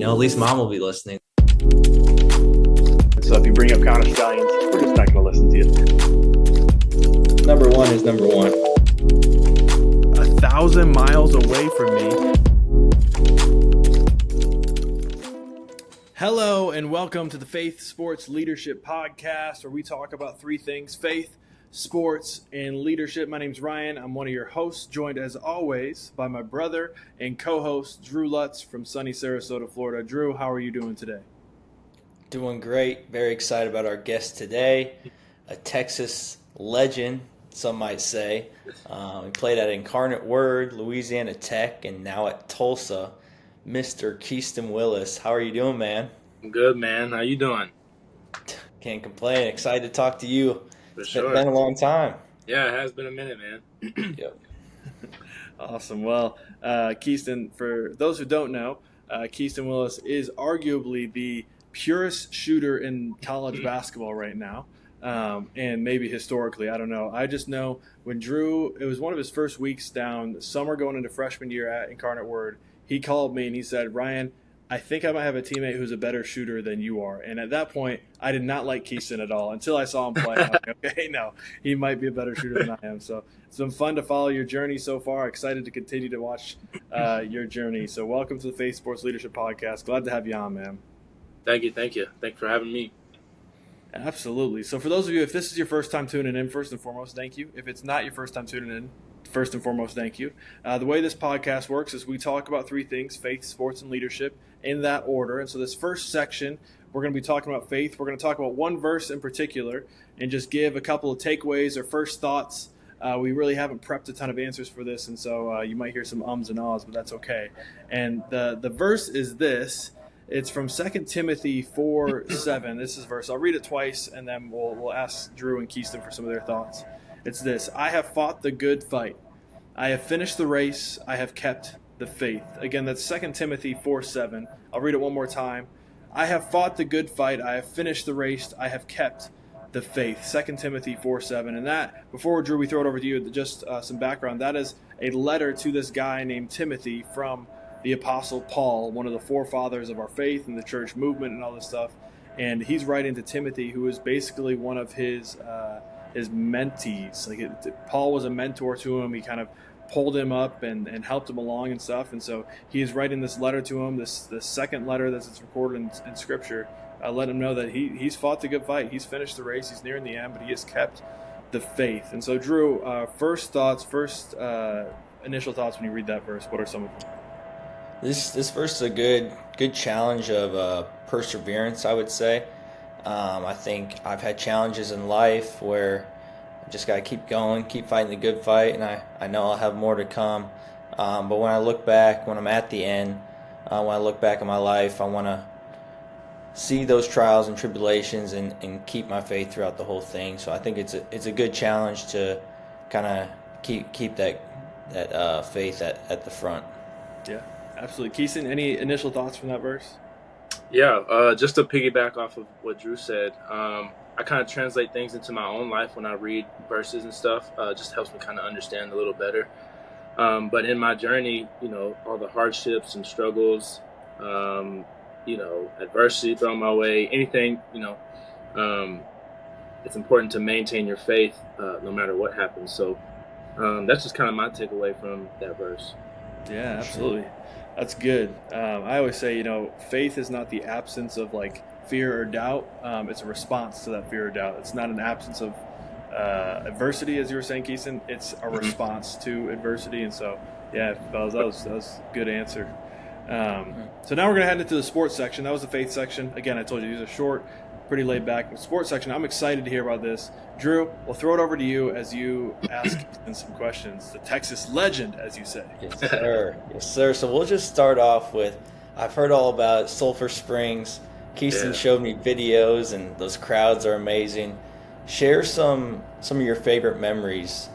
at least mom will be listening. So if you bring up Counter Stallions, we're just not going to listen to you. Number one is number one. 1,000 miles away from me. Hello and welcome to the Faith Sports Leadership Podcast, where we talk about three things: faith, sports, and leadership. My name's Ryan. I'm one of your hosts, joined as always by my brother and co-host Drew Lutz from sunny Sarasota, Florida. Drew, how are you doing today? Doing great. Very excited about our guest today, a Texas legend, some might say. He played at Incarnate Word, Louisiana Tech, and now at Tulsa, Mr. Keaston Willis. How are you doing, man? I'm good, man. How you doing? Can't complain. Excited to talk to you. It's sure. been a long time. Yeah, it has been a minute, man. Yep. Awesome. Well, Keaston, for those who don't know, Keaston Willis is arguably the purest shooter in college basketball right now, and maybe historically, I don't know. I just know when Drew, it was one of his first weeks down, summer going into freshman year at Incarnate Word, he called me and he said, "Ryan, I think I might have a teammate who's a better shooter than you are." And at that point, I did not like Keaston at all until I saw him play. I'm like, okay, no, he might be a better shooter than I am. So it's been fun to follow your journey so far. Excited to continue to watch your journey. So welcome to the Faith Sports Leadership Podcast. Glad to have you on, man. Thank you. Thanks for having me. Absolutely. So for those of you, if this is your first time tuning in, first and foremost, thank you. If it's not your first time tuning in, first and foremost, thank you. The way this podcast works is we talk about three things: faith, sports, and leadership, in that order. And so this first section, we're going to be talking about faith. We're going to talk about one verse in particular and just give a couple of takeaways or first thoughts. We really haven't prepped a ton of answers for this, and so you might hear some ums and ahs, but that's okay. And the verse is this. It's from 2 Timothy 4:7. This is a verse. I'll read it twice, and then we'll ask Drew and Keaston for some of their thoughts. It's this: I have fought the good fight. I have finished the race. I have kept the faith. Again, that's 2 Timothy 4:7. I'll read it one more time. I have fought the good fight. I have finished the race. I have kept the faith. 2 Timothy 4:7. And that, before Drew, we throw it over to you, just some background. That is a letter to this guy named Timothy from the Apostle Paul, one of the forefathers of our faith and the church movement and all this stuff. And he's writing to Timothy, who is basically one of his mentees. Paul was a mentor to him. He kind of pulled him up and helped him along and stuff. And so he is writing this letter to him, this second letter that's recorded in Scripture, let him know that he's fought the good fight. He's finished the race. He's nearing the end, but he has kept the faith. And so, Drew, initial thoughts when you read that verse, what are some of them? This verse is a good challenge of perseverance, I would say. I think I've had challenges in life where I just got to keep going, keep fighting the good fight, and I know I'll have more to come. But when I look back, when I'm at the end, when I look back at my life, I want to see those trials and tribulations and keep my faith throughout the whole thing. So I think it's a good challenge to kind of keep that faith at the front. Yeah, absolutely. Keaston, any initial thoughts from that verse? Yeah, just to piggyback off of what Drew said, I kind of translate things into my own life when I read verses and stuff. Just helps me kind of understand a little better. But in my journey, all the hardships and struggles, adversity thrown my way, anything, it's important to maintain your faith no matter what happens. So that's just kind of my takeaway from that verse. Yeah, absolutely. That's good. I always say, faith is not the absence of fear or doubt. It's a response to that fear or doubt. It's not an absence of adversity, as you were saying, Keaston. It's a response to adversity. And so, yeah, fellas, that was a good answer. So now we're going to head into the sports section. That was the faith section. Again, I told you these are short, pretty laid back. The sports section, I'm excited to hear about this. Drew, we'll throw it over to you as you ask some questions. The Texas legend, as you say. Yes, sir. Yes, sir. So we'll just start off with, I've heard all about Sulphur Springs. Keaston showed me videos, and those crowds are amazing. Share some of your favorite memories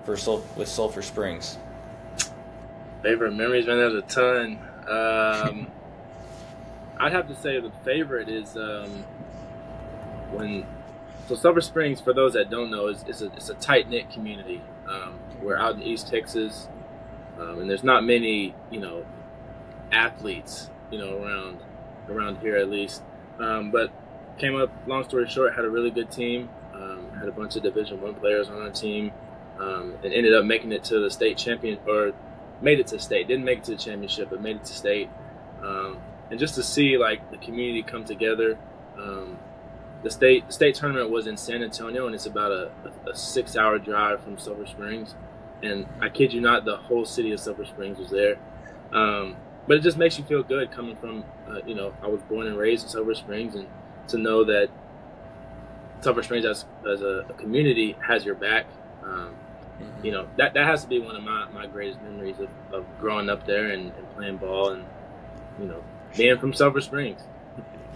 with Sulphur Springs. Favorite memories, man, there's a ton. I'd have to say the favorite is So Sulphur Springs, for those that don't know, is a tight-knit community. We're out in East Texas, and there's not many, athletes around here at least. But came up. Long story short, had a really good team. Had a bunch of Division I players on our team, and ended up making it to the state champion, or made it to state. Didn't make it to the championship, but made it to state. And just to see like the community come together. The state tournament was in San Antonio, and it's about a 6-hour drive from Silver Springs. And I kid you not, the whole city of Silver Springs was there. But it just makes you feel good coming from, I was born and raised in Silver Springs, and to know that Silver Springs as a community has your back. That has to be one of my greatest memories of growing up there and playing ball and, being from Silver Springs.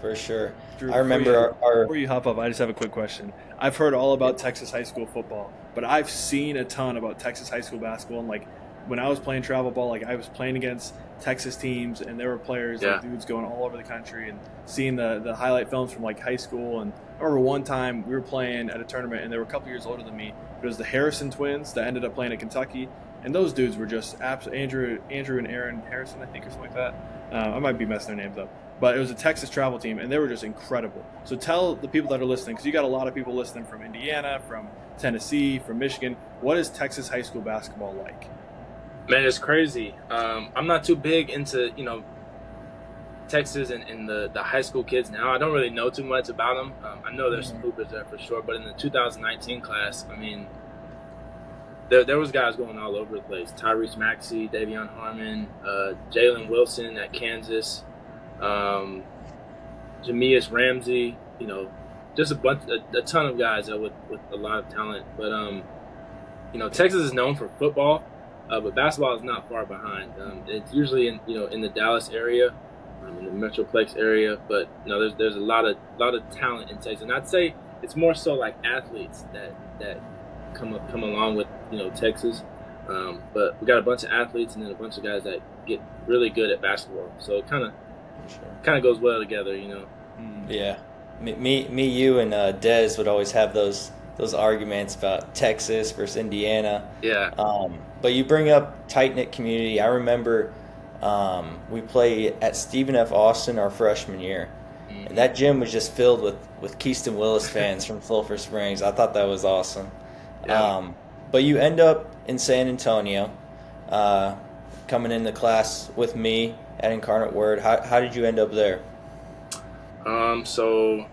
For sure. Drew, I remember before you hop up, I just have a quick question. I've heard all about Texas high school football, but I've seen a ton about Texas high school basketball. And like when I was playing travel ball, like I was playing against Texas teams, and there were players, like dudes going all over the country, and seeing the highlight films from like high school. And I remember one time we were playing at a tournament, and they were a couple years older than me. It was the Harrison twins that ended up playing at Kentucky, and those dudes were just Andrew and Aaron Harrison, I think, or something like that. I might be messing their names up. But it was a Texas travel team, and they were just incredible. So tell the people that are listening, because you got a lot of people listening from Indiana, from Tennessee, from Michigan. What is Texas high school basketball like? Man, it's crazy. I'm not too big into, Texas and the high school kids now. I don't really know too much about them. I know there's some hoopers there for sure, but in the 2019 class, I mean, there was guys going all over the place. Tyrese Maxey, Davion Harmon, Jalen Wilson at Kansas, Jamias Ramsey, just a ton of guys with a lot of talent. But Texas is known for football, but basketball is not far behind. It's usually in the Dallas area, in the Metroplex area. But there's a lot of talent in Texas, and I'd say it's more so like athletes that come along with Texas. But we got a bunch of athletes and then a bunch of guys that get really good at basketball. So it kind of goes well together, Yeah, me, you, and Dez would always have those arguments about Texas versus Indiana. Yeah. But you bring up tight-knit community. I remember we played at Stephen F. Austin our freshman year, and that gym was just filled with Keaston Willis fans from Sulphur Springs. I thought that was awesome. Yeah. But you end up in San Antonio, coming into class with me at Incarnate Word. How did you end up there? So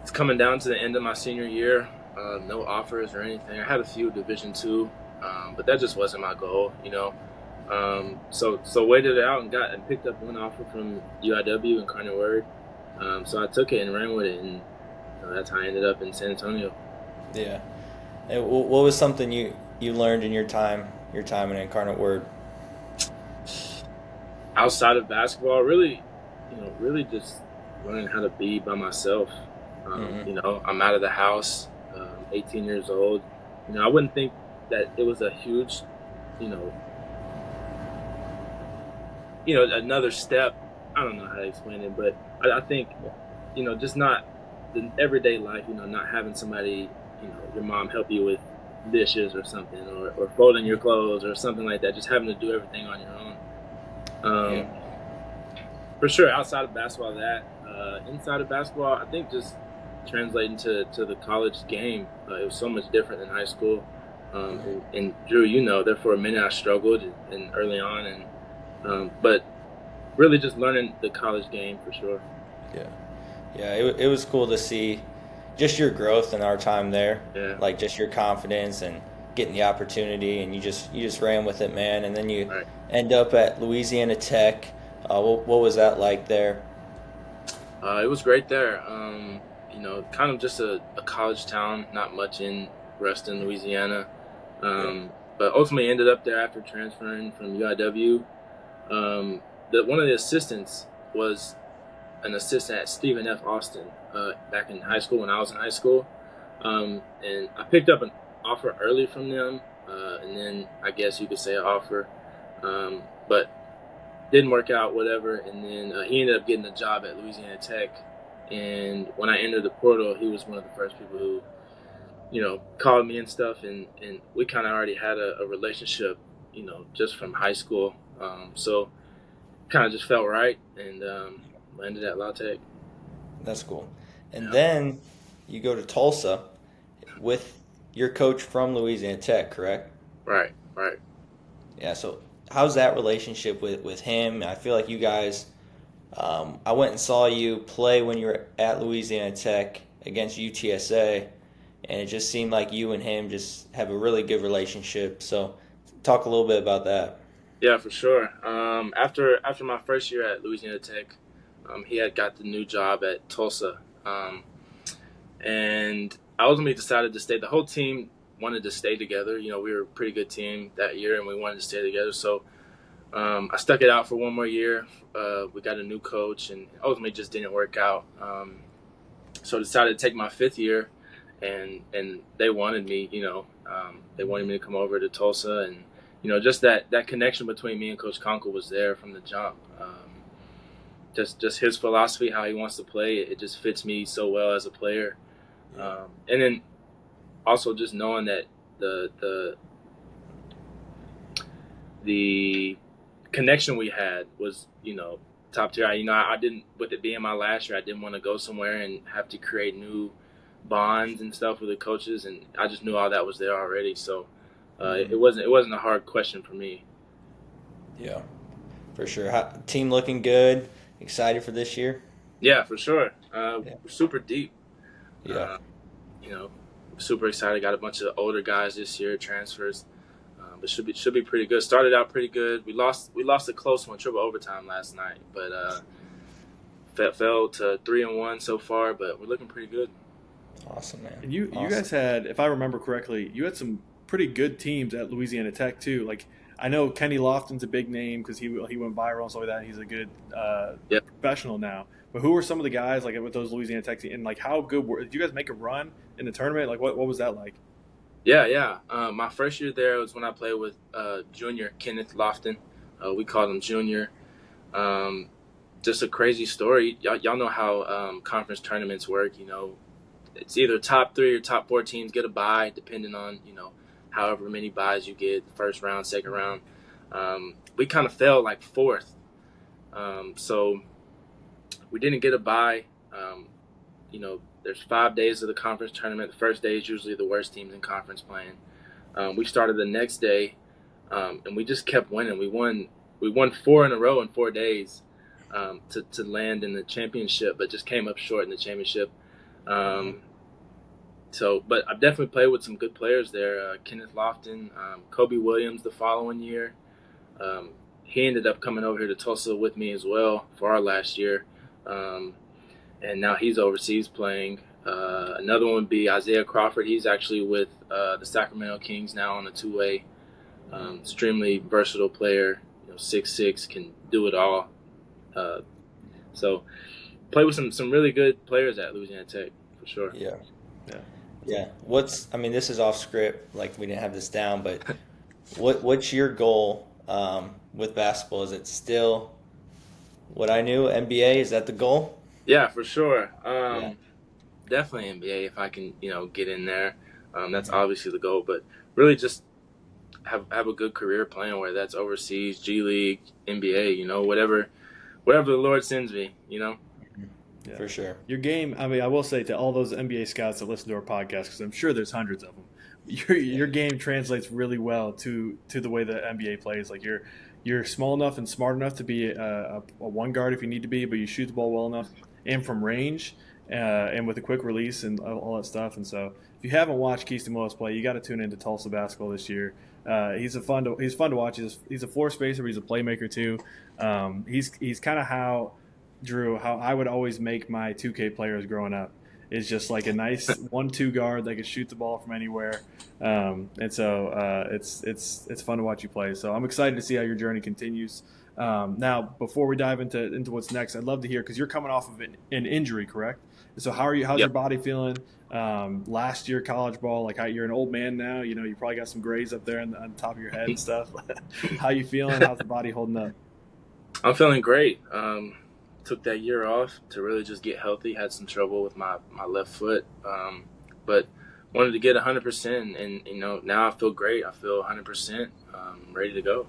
it's coming down to the end of my senior year. No offers or anything. I had a few Division II, but that just wasn't my goal, So waited it out and picked up one offer from UIW, Incarnate Word. So I took it and ran with it, and that's how I ended up in San Antonio. Yeah. And what was something you learned in your time in Incarnate Word? Outside of basketball, really just learning how to be by myself. I'm out of the house, 18 years old. I wouldn't think that it was a huge, another step. I don't know how to explain it, but I think, just not the everyday life, not having somebody, your mom help you with dishes or something, or folding your clothes or something like that, just having to do everything on your own. For sure, outside of basketball, inside of basketball, I think just translating to the college game, it was so much different than high school. And Drew, there for a minute I struggled and early on, but really just learning the college game for sure. Yeah, it was cool to see just your growth in our time there. Yeah. Like just your confidence and getting the opportunity, and you just ran with it, man. And then you end up at Louisiana Tech. What was that like there? It was great there. Kind of just a college town, not much in Reston, Louisiana. But ultimately ended up there after transferring from UIW. One of the assistants was an assistant at Stephen F. Austin back in high school when I was in high school. And I picked up an offer early from them, and then I guess you could say an offer. But didn't work out, whatever. And then he ended up getting a job at Louisiana Tech. And when I entered the portal, he was one of the first people who, called me and stuff. And we kind of already had a relationship, just from high school. So kind of just felt right, and landed at La Tech. That's cool. And Yeah. then you go to Tulsa with your coach from Louisiana Tech, correct? Right. Yeah. So how's that relationship with him? I feel like you guys. I went and saw you play when you were at Louisiana Tech against UTSA, and it just seemed like you and him just have a really good relationship. So talk a little bit about that. Yeah, for sure. After my first year at Louisiana Tech, he had got the new job at Tulsa, and I ultimately decided to stay. The whole team wanted to stay together. You know, we were a pretty good team that year, and we wanted to stay together. So I stuck it out for one more year. We got a new coach, and ultimately just didn't work out. So I decided to take my fifth year, and they wanted me. They wanted me to come over to Tulsa, and just that connection between me and Coach Conkle was there from the jump. Just his philosophy, how he wants to play, it just fits me so well as a player. And then also just knowing that the connection we had was, top tier. I didn't, with it being my last year, I didn't want to go somewhere and have to create new bonds and stuff with the coaches, and I just knew all that was there already. So it wasn't a hard question for me. Yeah, for sure. Team looking good. Excited for this year? Yeah, for sure. We're super deep. Yeah. Super excited. Got a bunch of older guys this year, transfers. But should be pretty good. Started out pretty good. We lost a close one, triple overtime last night, but fell to 3-1 so far. But we're looking pretty good. Awesome, man. And you Awesome. guys had, if I remember correctly, you had some pretty good teams at Louisiana Tech too. Like I know Kenny Lofton's a big name because he went viral and stuff like that. He's a good professional now. But who were some of the guys like with those Louisiana Tech teams? And like how good did you guys make a run in the tournament? Like what was that like? Yeah. My first year there was when I played with junior Kenneth Lofton. We called him Junior. Just a crazy story. Y'all know how conference tournaments work. It's either top 3 or top 4 teams get a bye, depending on however many byes you get, first round, second round. We kind of fell like 4th, so we didn't get a bye. There's 5 days of the conference tournament. The first day is usually the worst teams in conference playing. We started the next day, and we just kept winning. We won 4 in a row in 4 days to land in the championship, but just came up short in the championship. But I've definitely played with some good players there. Kenneth Lofton, Kobe Williams the following year. He ended up coming over here to Tulsa with me as well for our last year. And now he's overseas playing. Another one would be Isaiah Crawford. He's actually with the Sacramento Kings now on a 2-way. Extremely versatile player. 6'6", can do it all. So play with some really good players at Louisiana Tech for sure. Yeah. This is off script, like we didn't have this down, but what's your goal with basketball? Is it still what I knew, NBA? Is that the goal? Yeah, for sure. Definitely NBA if I can, get in there. That's obviously the goal, but really just have a good career playing, whether that's overseas, G League, NBA, whatever the Lord sends me, Yeah. For sure. Your game, I will say to all those NBA scouts that listen to our podcast, because I'm sure there's hundreds of them, your game translates really well to the way the NBA plays. Like you're small enough and smart enough to be a one guard if you need to be, but you shoot the ball well enough and from range and with a quick release and all that stuff. And so if you haven't watched Keaston Willis play, you got to tune into Tulsa basketball this year. He's fun to watch. He's a floor spacer, but he's a playmaker too. He's kind of how I would always make my 2K players growing up. Is just like a nice 1-2 guard that can shoot the ball from anywhere, and so it's fun to watch you play. So I'm excited to see how your journey continues. Now, before we dive into what's next, I'd love to hear because you're coming off of an injury, correct? So how's your body feeling? Last year college ball, like you're an old man now. You probably got some grays up there on the top of your head and stuff. How you feeling? How's the body holding up? I'm feeling great. Took that year off to really just get healthy. Had some trouble with my left foot, but wanted to get 100%. And now I feel great. I feel 100%, ready to go.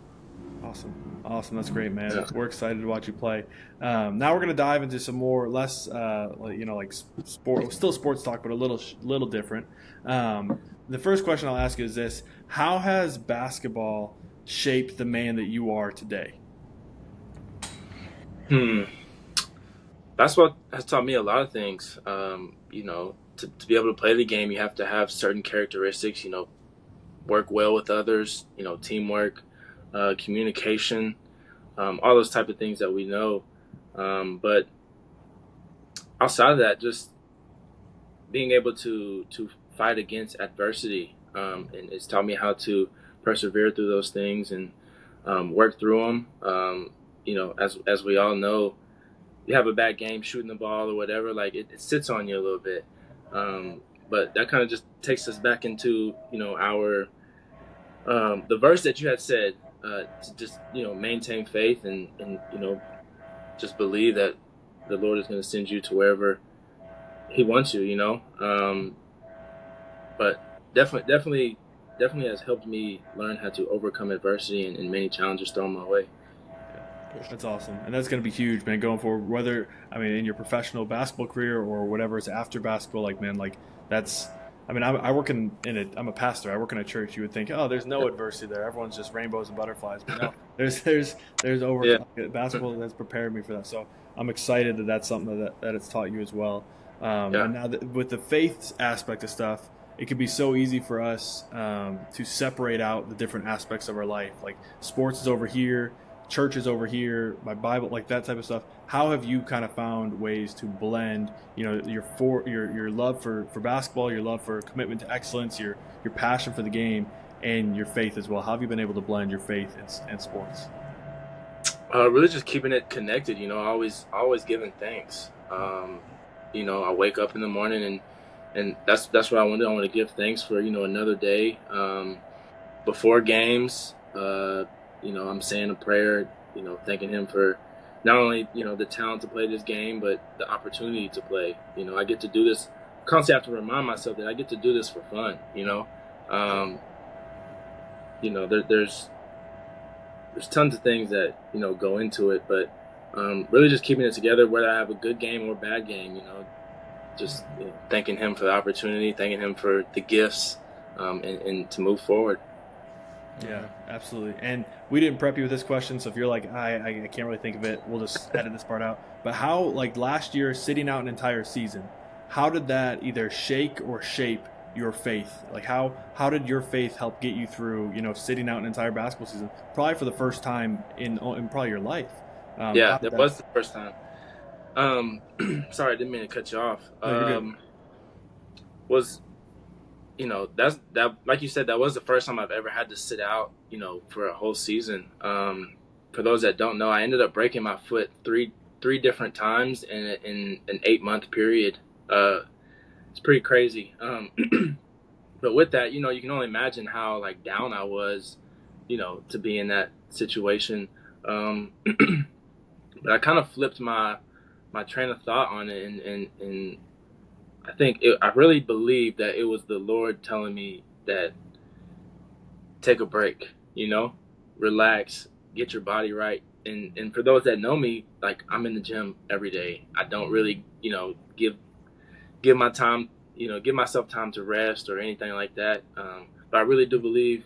Awesome. Awesome. That's great, man. Yeah. We're excited to watch you play. Now we're going to dive into some more, less, like sport, still sports talk, but a little different. The first question I'll ask you is this: how has basketball shaped the man that you are today? Basketball has taught me a lot of things. To be able to play the game, you have to have certain characteristics. Work well with others. Teamwork, communication, all those type of things that we know. But outside of that, just being able to fight against adversity, and it's taught me how to persevere through those things and work through them. As we all know, you have a bad game shooting the ball or whatever, like it sits on you a little bit. But that kind of just takes us back into our the verse that you had said, to just maintain faith and just believe that the Lord is going to send you to wherever He wants you. But definitely has helped me learn how to overcome adversity and many challenges thrown my way. That's awesome. And that's going to be huge, man, going forward, whether, in your professional basketball career or whatever is after basketball, that's, I work I'm a pastor. I work in a church. You would think, oh, there's no adversity there. Everyone's just rainbows and butterflies. But no, there's basketball that's prepared me for that. So I'm excited that that's something that it's taught you as well. And now with the faith aspect of stuff, it can be so easy for us to separate out the different aspects of our life. Like sports is over here, church is over here, my Bible, like that type of stuff. How have you kind of found ways to blend, your love for basketball, your love for commitment to excellence, your passion for the game, and your faith as well? How have you been able to blend your faith and sports? Really just keeping it connected, always giving thanks. I wake up in the morning and that's what I want to do. I want to give thanks for, another day. Before games, I'm saying a prayer, thanking Him for not only, the talent to play this game, but the opportunity to play. I get to do this. Constantly have to remind myself that I get to do this for fun, There's tons of things that, go into it, but really just keeping it together, whether I have a good game or a bad game, just thanking Him for the opportunity, thanking Him for the gifts, and to move forward. Yeah, absolutely. And we didn't prep you with this question, so if you're like, I can't really think of it, we'll just edit this part out. But how, last year, sitting out an entire season, how did that either shake or shape your faith? How did your faith help get you through, sitting out an entire basketball season, probably for the first time in probably your life? That was the first time. Sorry, I didn't mean to cut you off. No, was that's like you said, that was the first time I've ever had to sit out for a whole season. For those that don't know, I ended up breaking my foot three different times in an 8-month period. It's pretty crazy. But with that, you can only imagine how down I was, to be in that situation. But I kind of flipped my train of thought on it, and I think I really believe that it was the Lord telling me that take a break, relax, get your body right. And for those that know me, I'm in the gym every day. I don't really, give my time, give myself time to rest or anything like that. But I really do believe,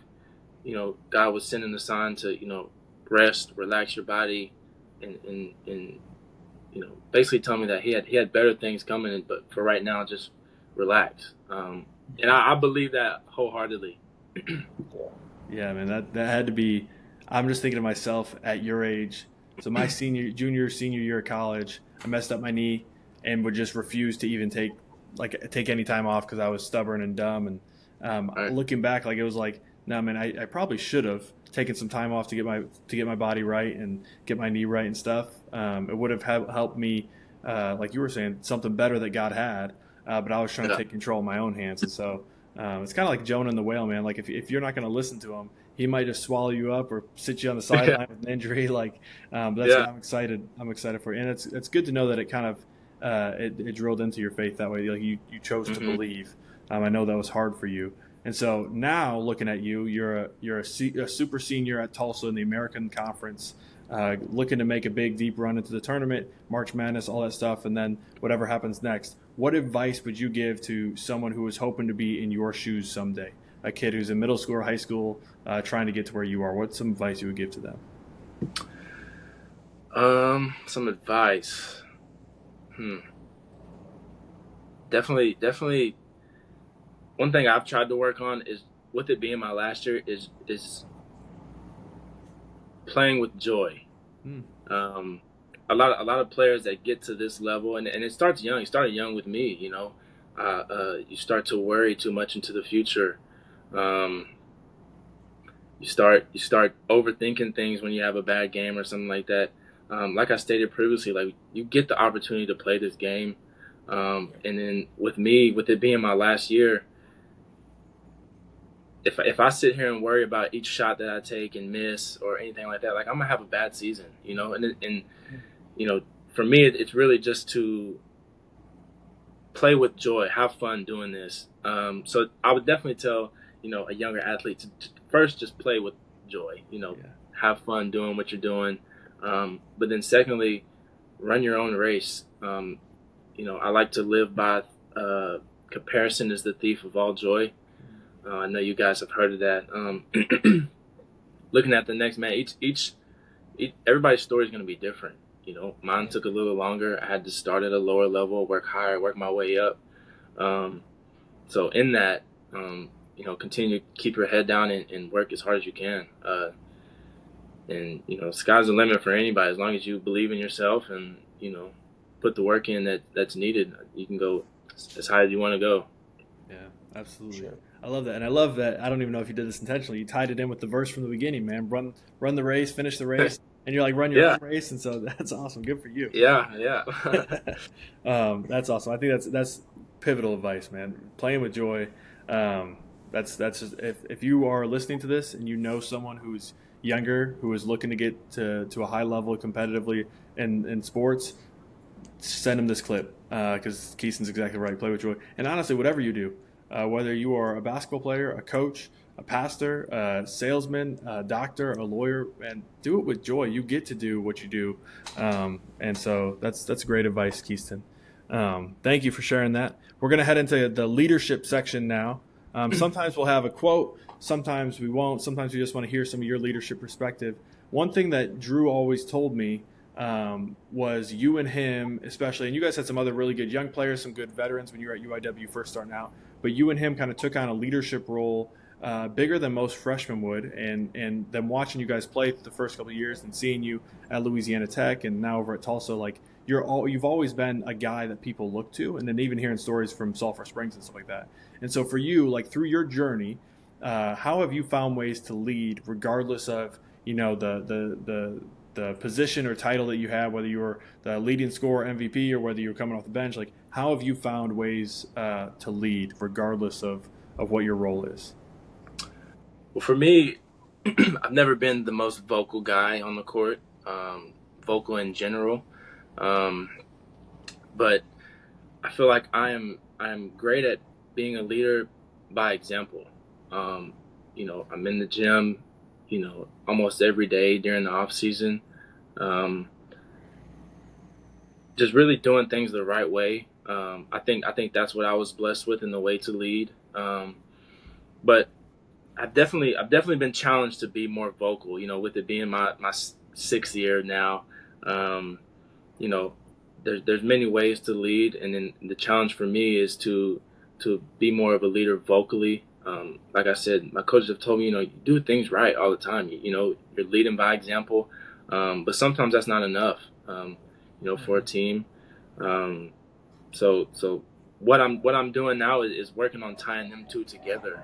God was sending a sign to, rest, relax your body, and basically tell me that he had better things coming, but for right now, just relax. And I believe that wholeheartedly. Yeah, man, that had to be. I'm just thinking to myself at your age. So my junior, senior year of college, I messed up my knee and would just refuse to even take any time off because I was stubborn and dumb. And Right. Looking back, it was no, man, I probably should have taken some time off to get my body right and get my knee right and stuff. It would have helped me, like you were saying, something better that God had. But I was trying to take control in my own hands, and so it's kind of like Jonah and the whale, man. If you're not going to listen to him, he might just swallow you up or sit you on the sideline with an injury. But that's why I'm excited. I'm excited for it, and it's good to know that it kind of it drilled into your faith that way. You chose to believe. I know that was hard for you, and so now looking at you, you're a super senior at Tulsa in the American Conference. looking to make a big, deep run into the tournament, March Madness, all that stuff, and then whatever happens next. What advice would you give to someone who is hoping to be in your shoes someday? A kid who's in middle school or high school trying to get to where you are. What's some advice you would give to them? Some advice. Definitely. One thing I've tried to work on is, with it being my last year, is playing with joy. A lot of players that get to this level, and it starts young. It started young with me. You start to worry too much into the future. You start overthinking things when you have a bad game or something like that. Like I stated previously, like, you get the opportunity to play this game, and then with it being my last year, if I sit here and worry about each shot that I take and miss or anything like that, like, I'm gonna have a bad season, and for me, it's really just to play with joy, have fun doing this. So I would definitely tell a younger athlete to first just play with joy, have fun doing what you're doing. But then secondly, run your own race. I like to live by comparison is the thief of all joy. I know you guys have heard of that. Looking at the next man, each everybody's story is going to be different. Mine took a little longer. I had to start at a lower level, work higher, work my way up. So in that, continue to keep your head down and work as hard as you can. And sky's the limit for anybody. As long as you believe in yourself and put the work in that's needed, you can go as high as you want to go. Yeah, absolutely. Sure. I love that, and I love that. I don't even know if you did this intentionally. You tied it in with the verse from the beginning, man. Run the race, finish the race, and you're like, run your own race, and so that's awesome. Good for you. Yeah. That's awesome. I think that's pivotal advice, man. Playing with joy. That's just, if you are listening to this and you know someone who's younger who is looking to get to a high level competitively in sports, send them this clip, because Keaston's exactly right. Play with joy, and honestly, whatever you do. Whether you are a basketball player, a coach, a pastor, a salesman, a doctor, a lawyer, and do it with joy. You get to do what you do, and so that's great advice, Keaston. Thank you for sharing that. We're going to head into the leadership section now. Sometimes we'll have a quote, sometimes we won't. Sometimes we just want to hear some of your leadership perspective. One thing that Drew always told me was you and him, especially, and you guys had some other really good young players, some good veterans when you were at UIW first starting out, but you and him kind of took on a leadership role bigger than most freshmen would, and then watching you guys play the first couple of years and seeing you at Louisiana Tech and now over at Tulsa, like, you've always been a guy that people look to, and then even hearing stories from Sulphur Springs and stuff like that. And so for you, like, through your journey, how have you found ways to lead regardless of the position or title that you have, whether you're the leading scorer MVP or whether you're coming off the bench? Like, how have you found ways to lead regardless of what your role is? Well, for me, I've never been the most vocal guy on the court, vocal in general. But I feel like I'm great at being a leader by example. I'm in the gym, almost every day during the off season. Just really doing things the right way. I think that's what I was blessed with in the way to lead. But I've definitely been challenged to be more vocal, with it being my 6th year now. There's many ways to lead, and then the challenge for me is to be more of a leader vocally. Like I said, my coaches have told me, you do things right all the time. You're leading by example, but sometimes that's not enough, for a team. So what I'm doing now is working on tying them two together,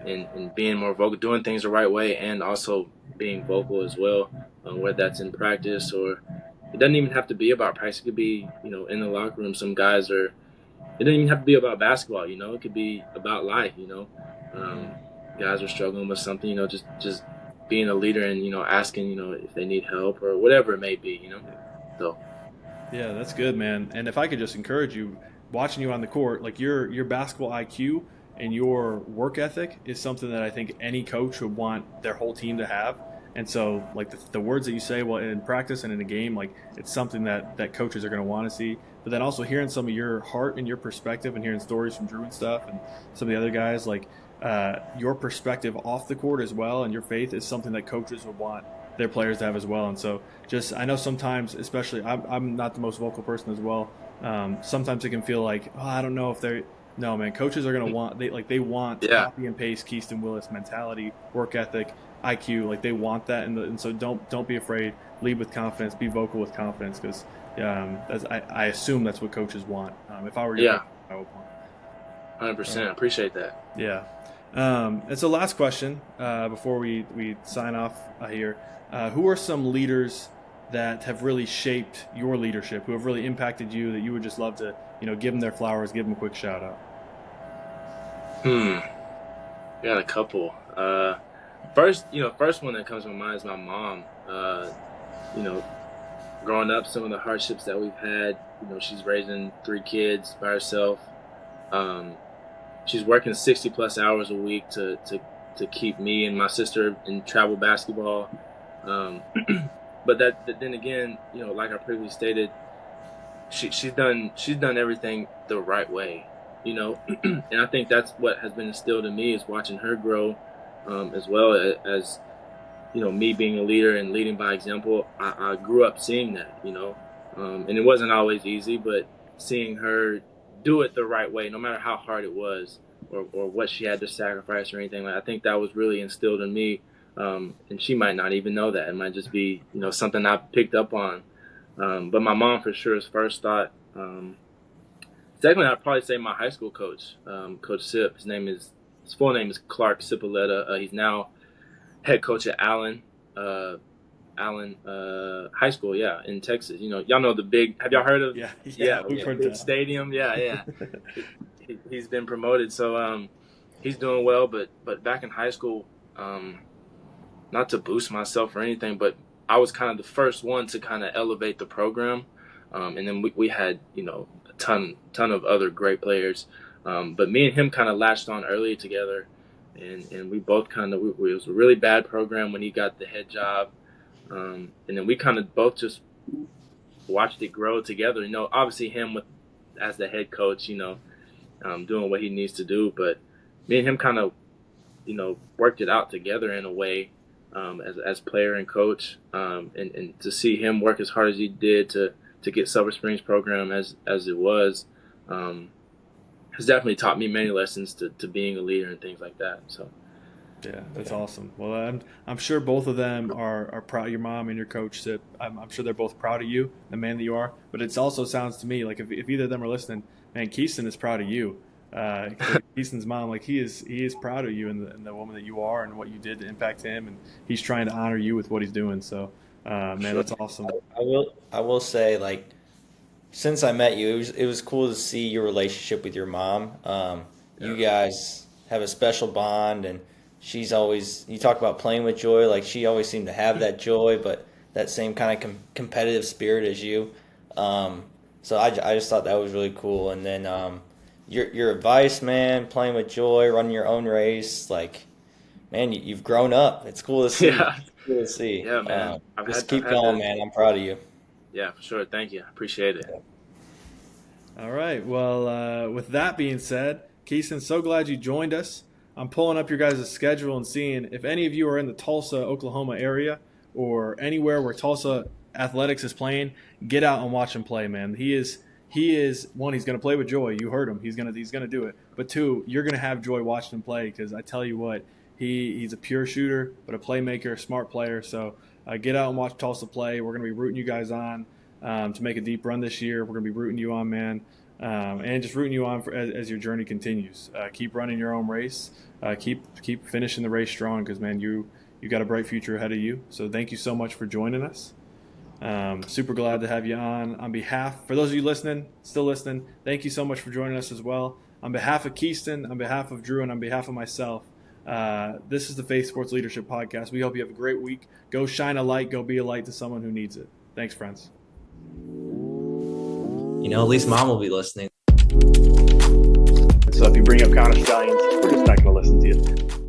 and being more vocal, doing things the right way, and also being vocal as well, whether that's in practice or it doesn't even have to be about practice. It could be, in the locker room. Some guys it doesn't even have to be about basketball, it could be about life, guys are struggling with something, just being a leader and, asking, if they need help or whatever it may be, so. Yeah, that's good, man. And if I could just encourage you, watching you on the court, like your basketball IQ and your work ethic is something that I think any coach would want their whole team to have. And so, like the words that you say, well, in practice and in a game, like it's something that coaches are going to want to see. But then also hearing some of your heart and your perspective, and hearing stories from Drew and stuff, and some of the other guys, like your perspective off the court as well, and your faith is something that coaches would want their players to have as well. And so, just I know sometimes, especially I'm not the most vocal person as well. Sometimes it can feel like, oh, I don't know if they're. No, man, coaches are going to want they want copy and paste Keaston Willis mentality, work ethic, IQ, like they want that, and so don't be afraid. Lead with confidence, be vocal with confidence, because I assume that's what coaches want. If I were you, I would want. 100%. Appreciate that. Yeah. And so last question before we sign off here, who are some leaders that have really shaped your leadership, who have really impacted you, that you would just love to give them their flowers, give them a quick shout out? Got a couple. First one that comes to my mind is my mom. Growing up, some of the hardships that we've had, she's raising 3 kids by herself. She's working 60 plus hours a week to keep me and my sister in travel basketball. But then again, like I previously stated, she's done everything the right way, and I think that's what has been instilled in me, is watching her grow, as well as me being a leader and leading by example. I grew up seeing that, and it wasn't always easy, but seeing her do it the right way, no matter how hard it was or what she had to sacrifice or anything. I think that was really instilled in me, and she might not even know that. It might just be something I picked up on. But my mom for sure is first thought. Secondly, I'd probably say my high school coach, Coach Sip. His full name is Clark Cipoletta. He's now head coach at Allen High School, in Texas. Y'all know the big. Have y'all heard of? Big stadium. Yeah. He's been promoted, so he's doing well. But back in high school, not to boost myself or anything, but I was kind of the first one to kind of elevate the program, and then we had a ton of other great players, but me and him kind of latched on early together, and we both it was a really bad program when he got the head job, and then we kind of both just watched it grow together. Obviously him as the head coach, doing what he needs to do, but me and him kind of worked it out together in a way. As player and coach, and to see him work as hard as he did to get Silver Springs program as it was, has definitely taught me many lessons to being a leader and things like that. So, yeah, that's awesome. Well, I'm sure both of them are proud. Your mom and your coach, Sip, I'm sure they're both proud of you, the man that you are. But it also sounds to me like if either of them are listening, man, Keaston is proud of you. Keaston's mom, like he is proud of you and the woman that you are and what you did to impact him, and he's trying to honor you with what he's doing. So, man, that's awesome. I will say, like, since I met you, it was cool to see your relationship with your mom. You guys have a special bond, and she's always, you talk about playing with joy, like she always seemed to have that joy, but that same kind of competitive spirit as you. So I just thought that was really cool. And then your advice, man, playing with joy, running your own race, like, man, you've grown up. It's cool to see. Yeah. It's cool to see. Yeah, man. Just keep going, man. I'm proud of you. Yeah, for sure. Thank you. I appreciate it. All right. Well, with that being said, Keaston, so glad you joined us. I'm pulling up your guys' schedule and seeing if any of you are in the Tulsa, Oklahoma area or anywhere where Tulsa athletics is playing, get out and watch him play, man. He is one, he's going to play with joy. You heard him. He's going to do it. But two, you're going to have joy watching him play, because I tell you what, he's a pure shooter, but a playmaker, a smart player. So get out and watch Tulsa play. We're going to be rooting you guys on to make a deep run this year. We're going to be rooting you on, man, and just rooting you on as your journey continues. Keep running your own race. Keep finishing the race strong, because, man, you got a bright future ahead of you. So thank you so much for joining us. Super glad to have you on behalf, for those of you still listening, thank you so much for joining us as well. On behalf of Keaston, on behalf of Drew, and on behalf of myself, this is the Faith Sports Leadership Podcast. We hope you have a great week. Go shine a light. Go be a light to someone who needs it. Thanks, friends. At least Mom will be listening. So if you bring up Counter Stallions, we're just not going to listen to you.